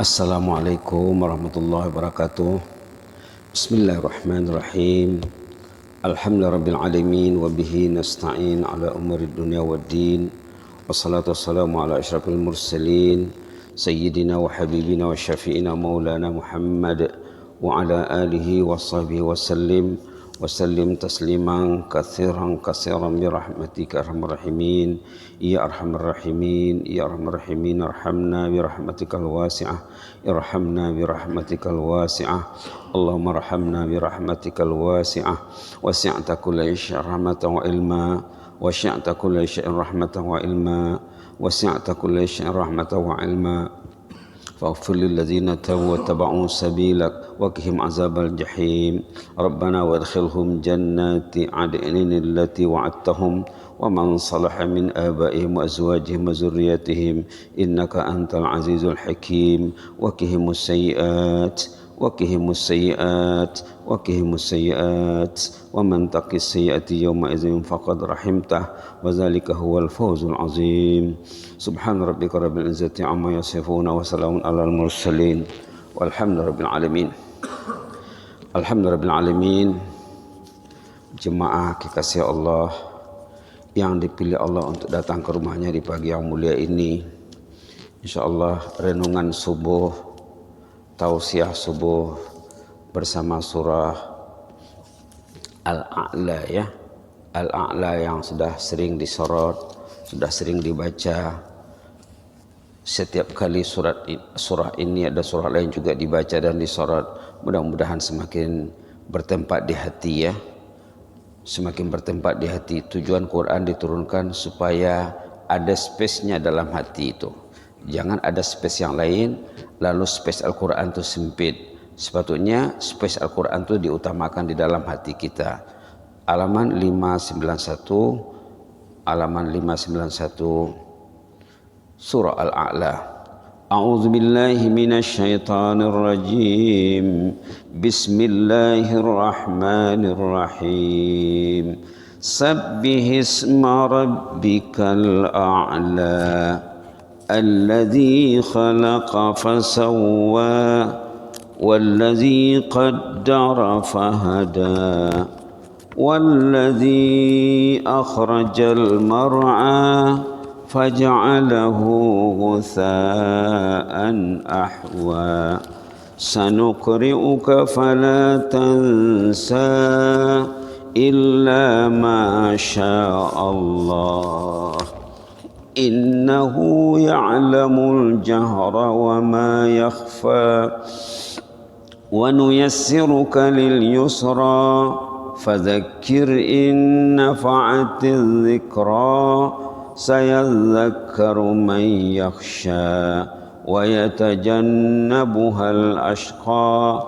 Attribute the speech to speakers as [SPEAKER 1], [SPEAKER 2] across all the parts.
[SPEAKER 1] Assalamualaikum warahmatullahi wabarakatuh. Bismillahirrahmanirrahim. Alhamdulillahirabbil alamin wa bihi nasta'in ala umuri dunya waddin. Wassalatu wassalamu ala asyrafil mursalin sayyidina wa habibina wa syafi'ina maulana Muhammad wa ala alihi wa sahbihi wasallim tasliman katsiran bi rahmatika arhamar rahimin ya arhamar rahimin ya arhamar rahimin arhamna bi rahmatikal wasi'ah irhamna bi rahmatikal wasi'ah Allahumma arhamna bi rahmatikal wasi'ah wasi'ta kulla syai'in rahmatan wa ilma wasi'ta kulla syai'in rahmatan wa ilma wasi'ta kulla syai'in rahmatan wa ilma فاغفر للذين تابوا واتبعوا سبيلك وقهم عذاب الجحيم ربنا وادخلهم جنات عدن التي وعدتهم ومن صلح من آبائهم وأزواجهم وذريتهم إنك أنت العزيز الحكيم وقهم السيئات ومن تق السيئات يومئذ فقد رحمته وذلك هو الفوز العظيم سبحان ربك رب العزة عما يصفون وسلام على المرسلين والحمد لله رب العالمين. Alhamdulillah rabbil alamin. Jemaah kekasih Allah yang dipilih Allah untuk datang ke rumahnya di pagi yang mulia ini, insyaallah renungan subuh, tausiah subuh bersama surah Al-A'la ya. Al-A'la yang sudah sering disorot, sudah sering dibaca. Setiap kali surah ini ada surah lain juga dibaca dan disorot. Mudah-mudahan semakin bertempat di hati ya. Semakin bertempat di hati. Tujuan Quran diturunkan supaya ada space-nya dalam hati itu. Jangan ada space yang lain lalu space Al-Quran itu sempit. Sepatutnya space Al-Quran itu diutamakan di dalam hati kita. Halaman 591 surah Al-A'la. A'udzu billahi minasy syaithanir rajim. Bismillahirrahmanirrahim. Sabbihisma rabbikal a'la alladzi khalaqa fasawwa walladzi qaddara fahada walladzi akhrajal mar'a faj'alahu ghutha'an ahwa sanuqri'uka fala tansa illa ma sya'allah innahu ya'lamul jahra wa ma yakhfa wa nuyassiruka lil yusra fadhakkir in nafa'atiz dhikra sayadhakkaru man yakhsha wa yatajannabuhal ashqa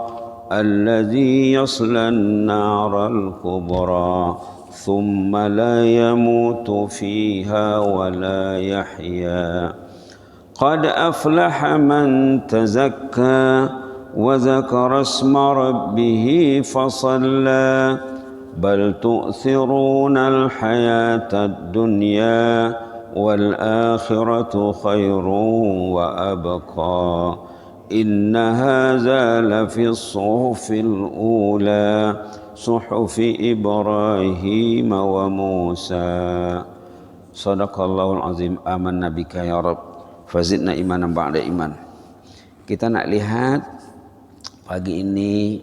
[SPEAKER 1] alladhi yaslan naral kubra thumma la yamutu fiha wa la yahya qad aflaha man tazakka wa dhakara isma rabbih fasalla bal tu'thiruna al-hayata ad-dunya wal akhiratu khairun wa abqa inna hadza lafi as-suhufil ula suhufi Ibrahim wa Musa. Shadaqallahul azim. Amanna bika ya Rabb fazidna imanan ba'da iman. Kita nak lihat pagi ini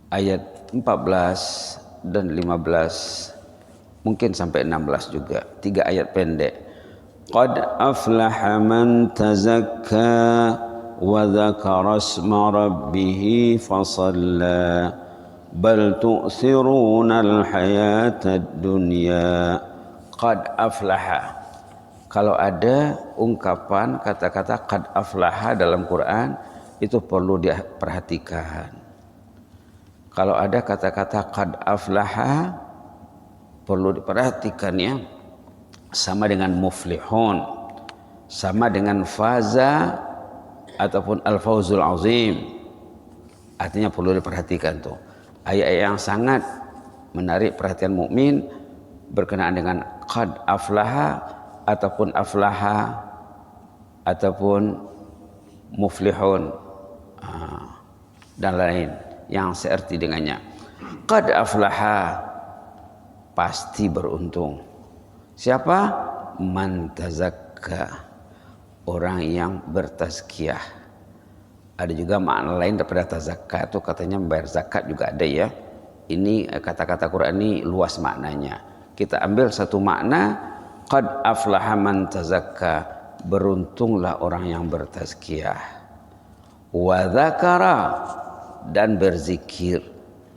[SPEAKER 1] ayat 14 dan 15, mungkin sampai 16 juga, 3 ayat pendek. Qad aflaha man tazakka wa dzakara isma rabbih fasalla bal tu'thiruna al-hayata ad-dunya. Qad aflaha. Kalau ada ungkapan kata-kata qad aflaha dalam Quran, itu perlu diperhatikan. Kalau ada kata-kata qad aflaha perlu diperhatikan ya. Sama dengan muflihun, sama dengan faza ataupun al-fawzul azim. Artinya perlu diperhatikan tuh. Ayat-ayat yang sangat menarik perhatian mukmin berkenaan dengan qad aflaha ataupun aflaha ataupun muflihun, dan lain yang seerti dengannya. Qad aflaha, pasti beruntung. Siapa? Man tazakka, orang yang bertazkiyah. Ada juga makna lain daripada tazakka itu, katanya membayar zakat juga ada ya. Ini kata-kata Quran ini luas maknanya. Kita ambil satu makna, qad aflaha man tazakka, beruntunglah orang yang bertazkiyah. Wa dzakara, dan berzikir.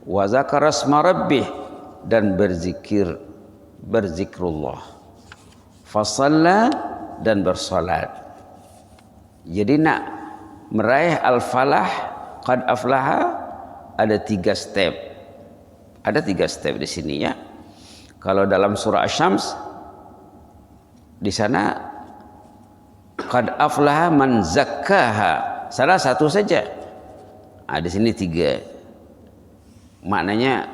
[SPEAKER 1] Wa dzakara asma rabbih, dan berzikrullah. Fasalla, dan bersolat. Jadi nak meraih al-falah, qad aflaha, ada 3 step. Ada 3 step di sini ya. Kalau dalam surah Asy-Syams di sana qad aflaha man zakkaha, salah satu saja. Di sini 3. Maknanya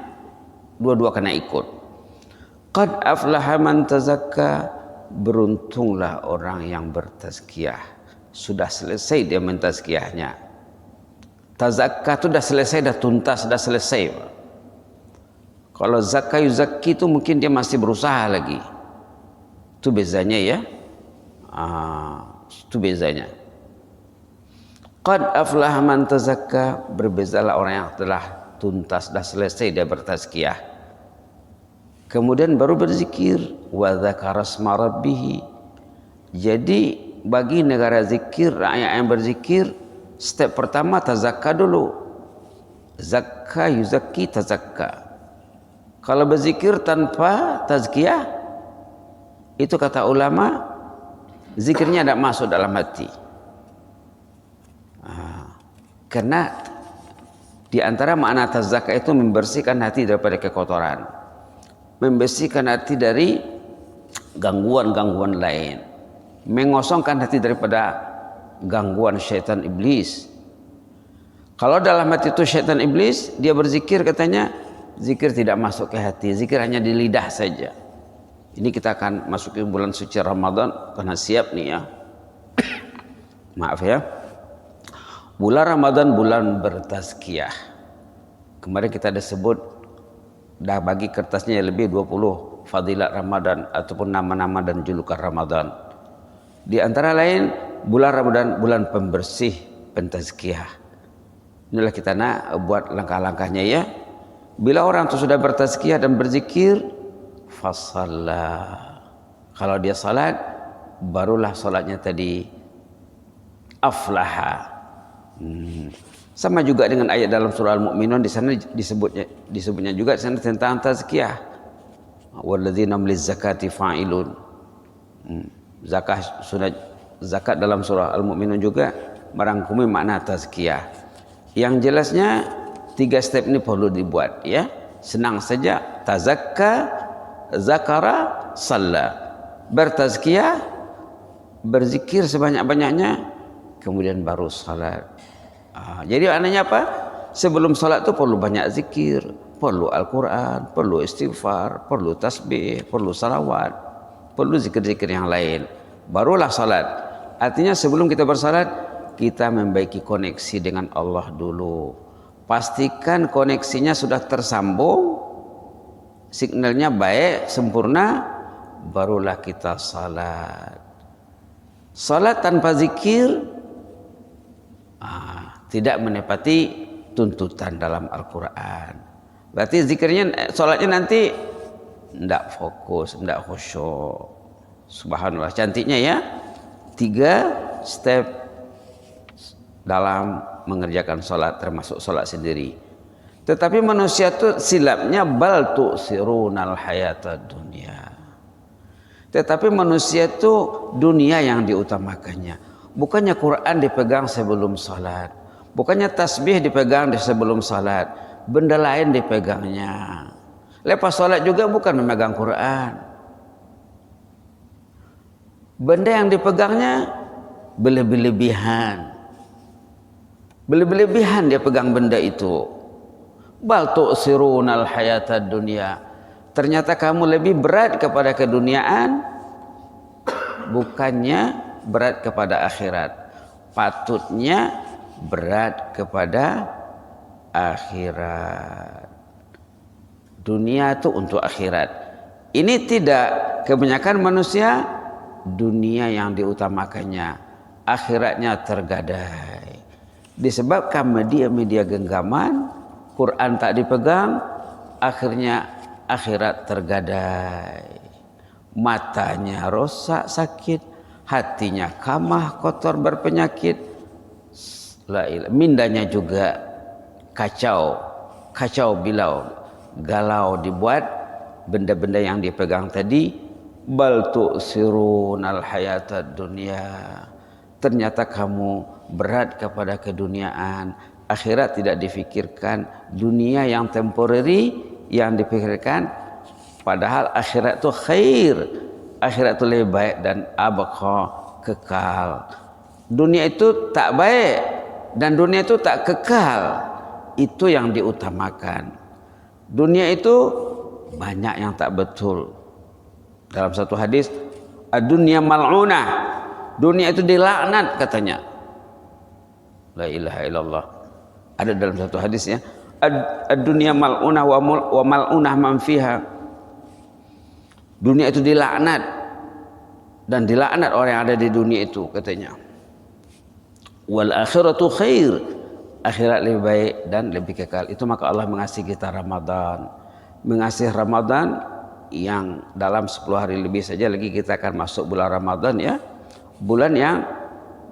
[SPEAKER 1] dua-dua kena ikut. Qad aflaha man tazakka, beruntunglah orang yang bertazkiyah. Sudah selesai dia mentazkiyahnya. Tazakka itu sudah selesai, sudah tuntas, sudah selesai. Kalau zakka yuzakki itu mungkin dia masih berusaha lagi. Itu bezanya ya. Itu bezanya. Qad aflaha man tazakka, berbezalah orang yang telah tuntas, sudah selesai dia bertazkiyah. Kemudian baru berzikir, wa dzakara asma rabbih. Jadi bagi negara zikir, rakyat yang berzikir, step pertama tazakka dulu. Zakka yuzakki tazakka. Kalau berzikir tanpa tazkiyah, itu kata ulama, zikirnya tidak masuk dalam hati. Karena di antara makna tazakka itu membersihkan hati daripada kekotoran, membersihkan hati dari gangguan-gangguan lain, mengosongkan hati daripada gangguan syaitan iblis. Kalau dalam hati itu syaitan iblis, dia berzikir, katanya zikir tidak masuk ke hati, zikir hanya di lidah saja. Ini kita akan masuki bulan suci Ramadan, karena siap nih ya. Maaf ya. Bulan Ramadan bulan bertazkiyah. Kemarin kita ada sebut, dah bagi kertasnya lebih 20 fadilat Ramadan ataupun nama-nama dan julukan Ramadan. Di antara lain bulan Ramadan bulan pembersih, pentazkiyah. Inilah kita nak buat langkah-langkahnya ya. Bila orang itu sudah bertazkiyah dan berzikir, fasalla. Kalau dia salat, barulah salatnya tadi aflaha. Sama juga dengan ayat dalam surah Al-Mu'minun, di sana disebutnya juga di sana tentang tazkiyah. Walladzina lizakati fa'ilun. Zakat dalam surah Al-Mu'minun juga merangkumi makna tazkiyah. Yang jelasnya 3 step ini perlu dibuat ya. Senang saja, tazakka, zakara, salla. Bertazkiyah, berzikir sebanyak-banyaknya, kemudian baru salat. Jadi maknanya apa? Sebelum salat itu perlu banyak zikir, perlu Al-Quran, perlu istighfar, perlu tasbih, perlu salawat, perlu zikir-zikir yang lain. Barulah salat. Artinya sebelum kita bersalat, kita membaiki koneksi dengan Allah dulu. Pastikan koneksinya sudah tersambung, signalnya baik, sempurna, barulah kita salat. Salat tanpa zikir tidak menepati tuntutan dalam Al-Quran. Berarti zikirnya, salatnya nanti tidak fokus, tidak khusyuk. Subhanallah, cantiknya ya. 3 step dalam mengerjakan salat, termasuk salat sendiri. Tetapi manusia itu silapnya, bal tu'sirunal hayatad dunya. Tetapi manusia itu dunia yang diutamakannya. Bukannya Quran dipegang sebelum salat, bukannya tasbih dipegang sebelum salat, benda lain dipegangnya. Lepas salat juga bukan memegang Quran. Benda yang dipegangnya berlebihan. Berlebihan dia pegang benda itu. Bal tu'sirunal hayatad dunya. Ternyata kamu lebih berat kepada keduniaan, bukannya berat kepada akhirat. patutnya berat kepada akhirat. Dunia itu untuk akhirat. Ini tidak, kebanyakan manusia dunia yang diutamakannya, akhiratnya tergadai. Disebabkan media-media genggaman, Quran tak dipegang, akhirnya akhirat tergadai. Matanya rosak sakit, hatinya kamah kotor berpenyakit, mindanya juga kacau bilau, galau dibuat benda-benda yang dipegang tadi. Bal tu'sirunal hayatad dunya, ternyata kamu berat kepada keduniaan, akhirat tidak difikirkan, dunia yang temporary yang dipikirkan, padahal akhirat itu khair, akhirat itu lebih baik dan abqa, kekal. Dunia itu tak baik dan dunia itu tak kekal, itu yang diutamakan. Dunia itu banyak yang tak betul. Dalam satu hadis, ad-dunya mal'unah, dunia itu dilaknat katanya. La ilaha illallah. Ada dalam satu hadis ya, ad-dunya mal'unah wa mal'unah man fiha. Dunia itu dilaknat dan dilaknat orang yang ada di dunia itu katanya. Wal akhiratu khair, akhirat lebih baik dan lebih kekal. Itu maka Allah mengasihi kita Ramadan. Mengasihi Ramadan yang dalam 10 hari lebih saja lagi kita akan masuk bulan Ramadan ya. Bulan yang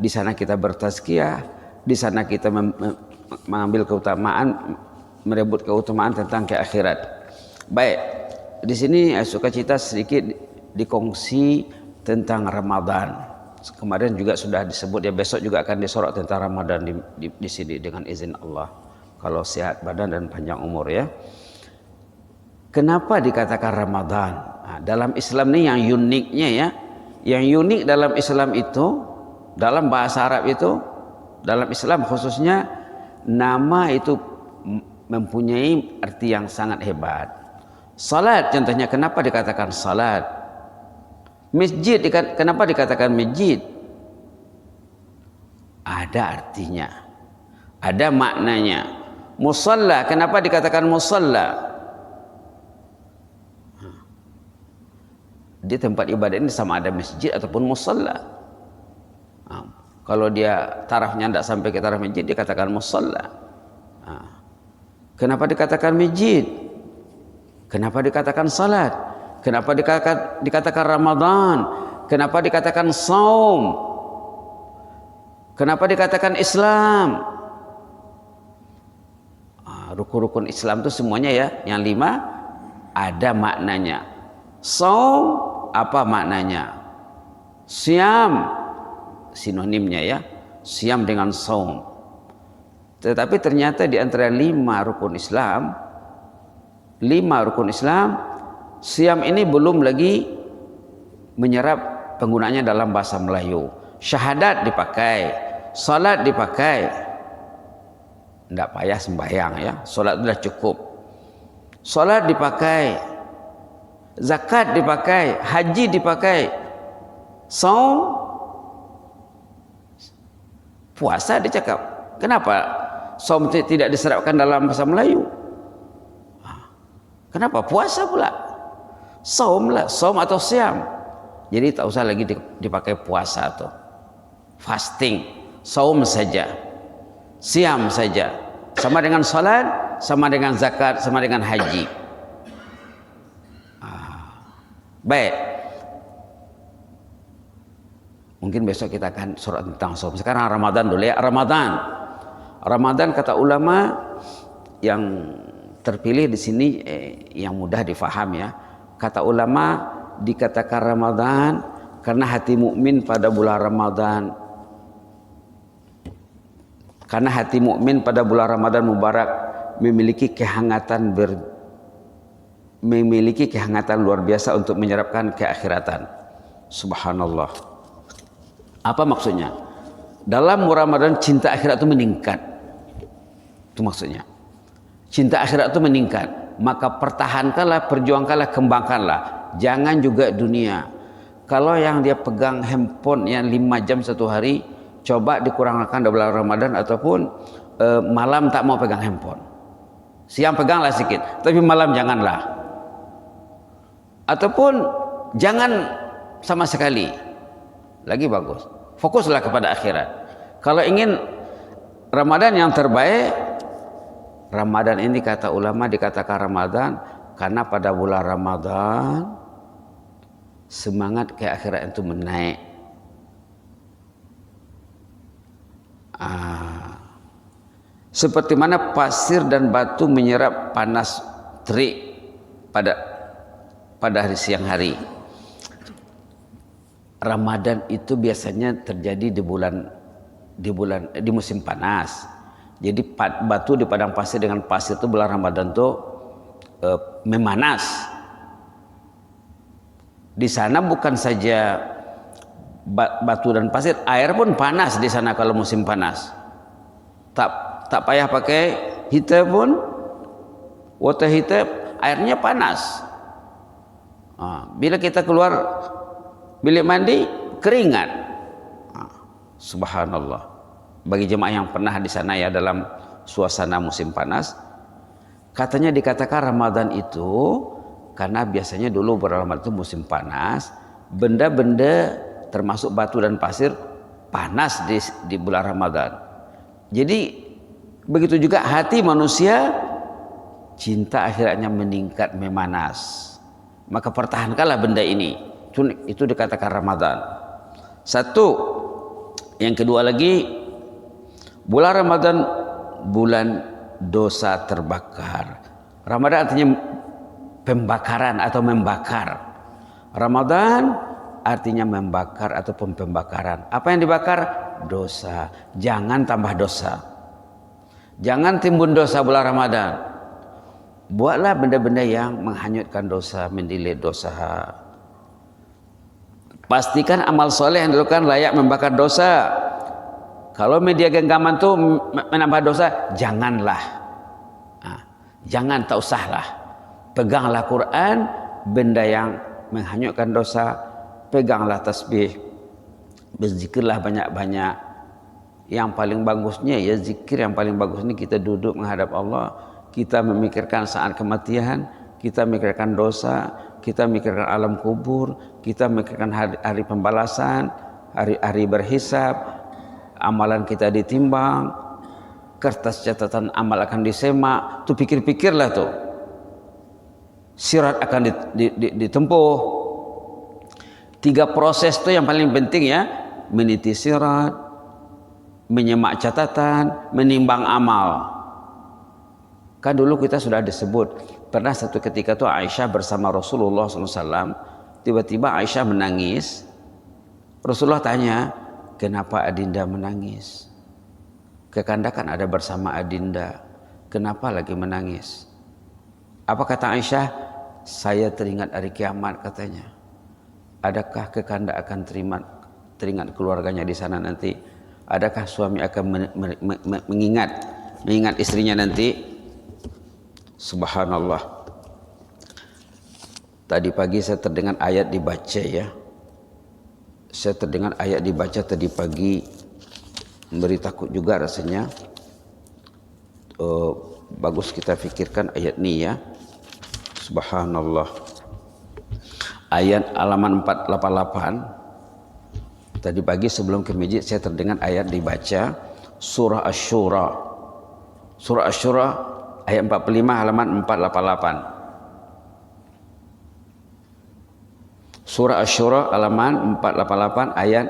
[SPEAKER 1] di sana kita bertazkiyah, di sana kita mengambil keutamaan, merebut keutamaan tentang ke akhirat. Baik, di sini suka cerita sedikit dikongsi tentang Ramadan. Kemarin juga sudah disebut ya, besok juga akan disorot tentang Ramadan di sini dengan izin Allah. Kalau sehat badan dan panjang umur ya. Kenapa dikatakan Ramadan? Nah, dalam Islam ini yang uniknya ya, yang unik dalam Islam itu, dalam bahasa Arab itu, dalam Islam khususnya, nama itu mempunyai arti yang sangat hebat. Salat contohnya, kenapa dikatakan salat? Masjid, kenapa dikatakan masjid? Ada artinya, ada maknanya. Musalla, kenapa dikatakan musalla? Di tempat ibadah ini sama ada masjid ataupun musalla. Nah, kalau dia tarafnya tidak sampai ke taraf masjid, dikatakan musalla. Nah, kenapa dikatakan masjid? Kenapa dikatakan salat? Kenapa dikatakan Ramadan? Kenapa dikatakan saum? Kenapa dikatakan Islam? Rukun-rukun Islam itu semuanya ya, yang 5 ada maknanya. Saum apa maknanya? Siam sinonimnya ya, siam dengan saum. Tetapi ternyata di antara 5 rukun Islam, siam ini belum lagi menyerap penggunaannya dalam bahasa Melayu. Syahadat dipakai, salat dipakai, tidak payah sembahyang ya, salat sudah cukup. Salat dipakai, zakat dipakai, haji dipakai, saum, puasa dicakap. Kenapa saum tidak diserapkan dalam bahasa Melayu? Kenapa puasa pula? Saum lah, saum atau siam. Jadi tak usah lagi dipakai puasa atau fasting, saum saja, siam saja. Sama dengan salat, sama dengan zakat, sama dengan haji. Baik, mungkin besok kita akan surat tentang saum. Sekarang Ramadan dulu ya. Ramadan kata ulama yang terpilih di sini yang mudah difaham ya. Kata ulama dikatakan Ramadan karena hati mukmin pada bulan Ramadan. Karena hati mukmin pada bulan Ramadan mubarak memiliki kehangatan luar biasa untuk menyerapkan keakhiratan. Subhanallah. Apa maksudnya? Dalam Ramadan cinta akhirat itu meningkat. Itu maksudnya. Cinta akhirat itu meningkat. Maka pertahankanlah, perjuangkanlah, kembangkanlah. Jangan juga dunia. Kalau yang dia pegang handphone yang 5 jam satu hari, coba dikurangkan di bulan Ramadan, ataupun malam tak mau pegang handphone. Siang peganglah sedikit, tapi malam janganlah. Ataupun jangan sama sekali. Lagi bagus. Fokuslah kepada akhirat. Kalau ingin Ramadan yang terbaik, Ramadan ini kata ulama dikatakan Ramadan karena pada bulan Ramadan semangat ke akhirat itu menaik. Seperti mana pasir dan batu menyerap panas terik pada hari siang hari. Ramadan itu biasanya terjadi di musim panas. Jadi batu di padang pasir dengan pasir itu bulan Ramadan itu memanas. Di sana bukan saja batu dan pasir, air pun panas di sana kalau musim panas. Tak payah pakai heater pun, water heater, airnya panas. Bila kita keluar bilik mandi keringat. Subhanallah. Bagi jemaah yang pernah di sana ya dalam suasana musim panas, katanya dikatakan Ramadan itu karena biasanya dulu bulan Ramadan itu musim panas, benda-benda termasuk batu dan pasir panas di bulan Ramadan. Jadi begitu juga hati manusia, cinta akhiratnya meningkat, memanas. Maka pertahankanlah benda ini. Itu dikatakan Ramadan. Satu. Yang kedua lagi, bulan Ramadan bulan dosa terbakar. Ramadan artinya pembakaran atau membakar. Ramadan artinya membakar ataupun pembakaran. Apa yang dibakar? Dosa. Jangan tambah dosa. Jangan timbun dosa bulan Ramadan. Buatlah benda-benda yang menghanyutkan dosa, mendilit dosa. Pastikan amal soleh yang dilakukan layak membakar dosa. Kalau media genggaman itu menambah dosa, janganlah. Jangan, tak usahlah. Peganglah Quran, benda yang menghanyutkan dosa. Peganglah tasbih. Berzikirlah banyak-banyak. Yang paling bagusnya ya zikir yang paling bagus ini kita duduk menghadap Allah. Kita memikirkan saat kematian, kita memikirkan dosa, kita memikirkan alam kubur, kita memikirkan hari pembalasan, hari berhisab, amalan kita ditimbang, kertas catatan amal akan disemak. Tuh pikir-pikirlah tuh. Sirat akan ditempuh. 3 proses tuh yang paling penting ya, meniti sirat, menyemak catatan, menimbang amal. Kan dulu kita sudah disebut, pernah satu ketika tuh Aisyah bersama Rasulullah SAW, tiba-tiba Aisyah menangis. Rasulullah tanya, kenapa Adinda menangis? Kekanda kan ada bersama Adinda, kenapa lagi menangis? Apa kata Aisyah? Saya teringat hari kiamat katanya. Adakah Kekanda akan teringat keluarganya di sana nanti? Adakah suami akan mengingat istrinya nanti? Subhanallah. Tadi pagi saya terdengar ayat dibaca ya. Saya terdengar ayat dibaca tadi pagi, memberi takut juga rasanya. Bagus kita fikirkan ayat ini ya. Subhanallah. Ayat halaman 488. Tadi pagi sebelum ke masjid saya terdengar ayat dibaca surah Asy-Syura. Surah Asy-Syura ayat 45 halaman 488. Surah Asy-Syura halaman 488 ayat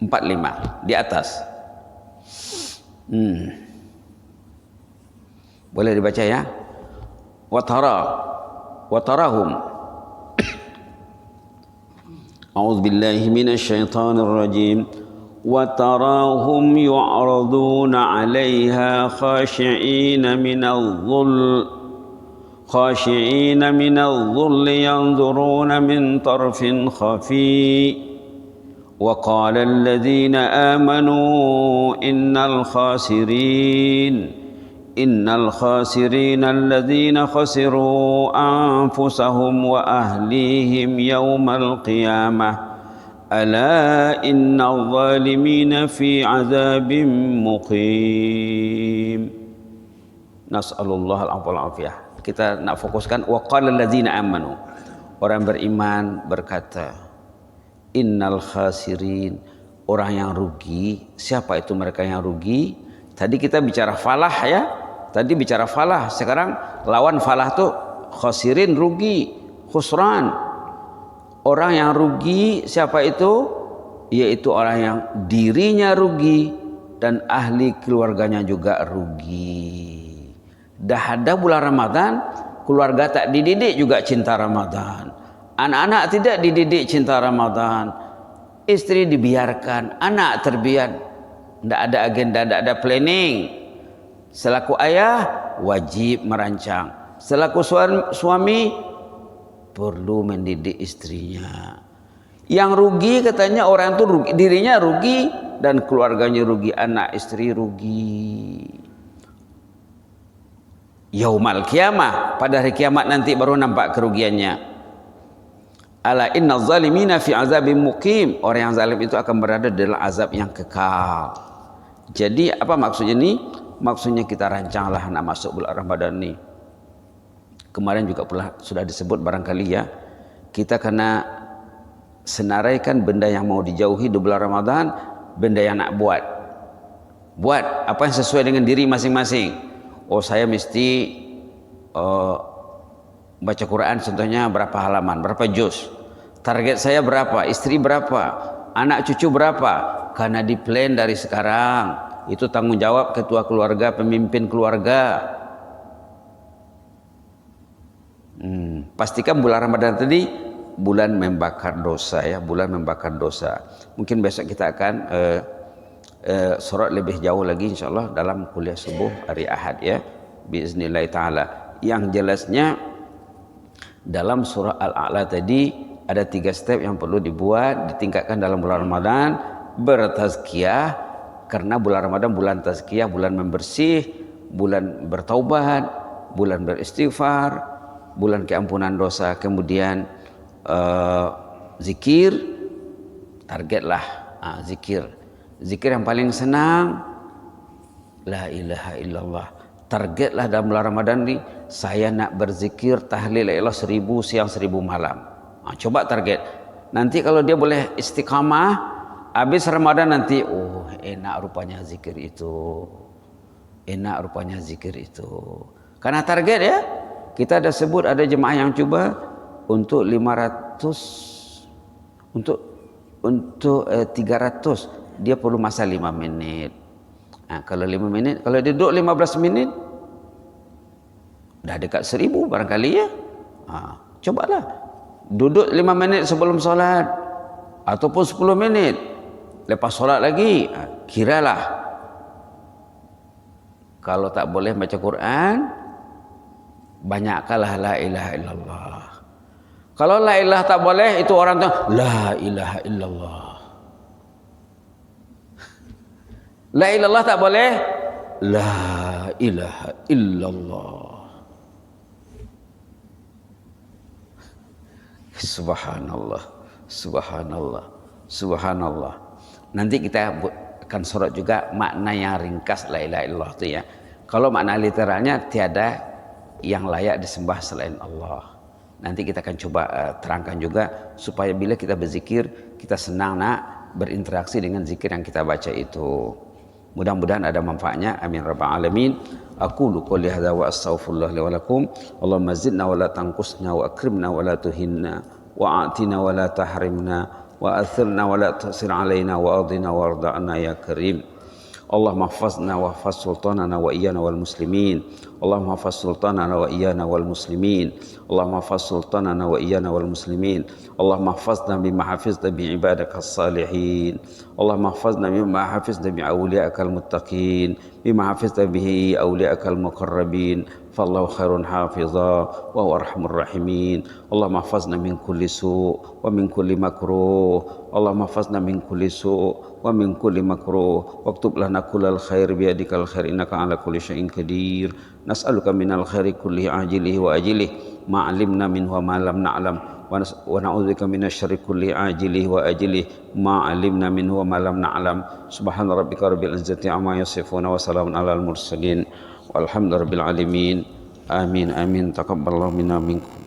[SPEAKER 1] 45 di atas. Boleh dibaca ya? Watarahum. A'udzu billahi minasyaitonir rajim. وتراهم يعرضون عليها خاشعين من الظل ينظرون من طرف خفي وقال الذين آمنوا إن الخاسرين الذين خسروا أنفسهم وأهليهم يوم القيامة Ala innal zalimina fi azabim muqim. Nas'alullah al-afiyah. Kita nak fokuskan wa qala allazina amanu. Orang beriman berkata, innal khasirin, orang yang rugi. Siapa itu mereka yang rugi? Tadi kita bicara falah ya. Tadi bicara falah, sekarang lawan falah tuh khasirin, rugi, khusran. Orang yang rugi siapa itu? Yaitu orang yang dirinya rugi dan ahli keluarganya juga rugi. Dah ada bulan Ramadan, keluarga tak dididik juga cinta Ramadan. Anak-anak tidak dididik cinta Ramadan. Istri dibiarkan, anak terbiar. Tidak ada agenda, tidak ada planning. Selaku ayah wajib merancang. Selaku suami perlu mendidik istrinya. Yang rugi katanya orang itu rugi, dirinya rugi dan keluarganya rugi, anak istri rugi. Yaumal kiamah, pada hari kiamat nanti baru nampak kerugiannya. Ala inna zalimina fi azabim muqim, orang yang zalim itu akan berada dalam azab yang kekal. Jadi apa maksudnya ini? Maksudnya kita rancanglah nak masuk bulan Ramadan ini. Kemarin juga pula sudah disebut barangkali ya, kita kena senaraikan benda yang mau dijauhi di bulan Ramadan, benda yang nak buat apa yang sesuai dengan diri masing-masing. Oh saya mesti baca Quran contohnya berapa halaman, berapa juz, target saya berapa, istri berapa, anak cucu berapa, karena di plan dari sekarang. Itu tanggung jawab ketua keluarga, pemimpin keluarga. Pastikan bulan Ramadan tadi bulan membakar dosa ya, bulan membakar dosa. Mungkin besok kita akan sorot lebih jauh lagi insyaallah dalam kuliah subuh hari Ahad ya, biiznillah taala. Yang jelasnya dalam surah Al-A'la tadi ada 3 step yang perlu dibuat, ditingkatkan dalam bulan Ramadan. Bertazkiyah, karena bulan Ramadan bulan tazkiyah, bulan membersih, bulan bertaubat, bulan beristighfar, bulan keampunan dosa. Kemudian zikir, targetlah zikir yang paling senang, la ilaha illallah. Targetlah dalam bulan Ramadan ini, saya nak berzikir tahlil la ilallah 1000 siang 1000 malam. Coba target. Nanti kalau dia boleh istiqamah, habis Ramadan nanti, oh enak rupanya zikir itu, enak rupanya zikir itu. Karena target ya. Kita ada sebut, ada jemaah yang coba untuk 500, untuk 300 dia perlu masa 5 menit. Kalau 5 menit, kalau dia duduk 15 menit dah dekat 1000 barangkali ya. Cobalah duduk 5 menit sebelum solat ataupun 10 menit lepas solat lagi. Kiralah kalau tak boleh baca Quran, banyakkanlah la ilaha illallah. Kalau la ilaha tak boleh, itu orang tu la ilaha illallah. La ilallah tak boleh, la ilaha illallah. Subhanallah, subhanallah, subhanallah. Nanti kita akan sorot juga makna yang ringkas la ilaha illallah itu ya. Kalau makna literalnya tiada yang layak disembah selain Allah. Nanti kita akan coba terangkan juga supaya bila kita berzikir kita senang nak berinteraksi dengan zikir yang kita baca itu. Mudah-mudahan ada manfaatnya. Amin rabbal alamin. Aqulu qouli hadza wa astaghfirullah li wa lakum. Allahumma zidna wa la tanqusna wa akrimna wa la tuhinna wa atina wa la tahrimna wa athirna wa la tasir alaina wa adina warda'na ya karim. اللهم احفظنا واحفظ سلطاننا وإيانا والمسلمين اللهم احفظ سلطاننا وإيانا والمسلمين اللهم احفظ سلطاننا وإيانا والمسلمين اللهم احفظنا بما حفظت بعبادك الصالحين اللهم احفظنا بما حفظت بأوليائك المتقين بما حفظت به أوليائك المقربين فالله خير حافظا وهو أرحم الراحمين اللهم احفظنا من كل سوء ومن كل مكروه اللهم احفظنا من كل سوء ومن كل مكروه واكتب لنا كل الخير بيدك الخير إنك على كل شيء قدير نسألك من الخير كله عاجله وآجله ما علمنا منه وما لم نعلم wa na'udzubika minasyarri kulli ajilihi wa ajilihi ma 'alimna minhu wa ma lam na'lam. Subhana rabbika rabbil izzati amma yasifun wa salamun alal mursalin walhamdulillahi rabbil alamin. Amin amin taqabbalallahu minna minkum.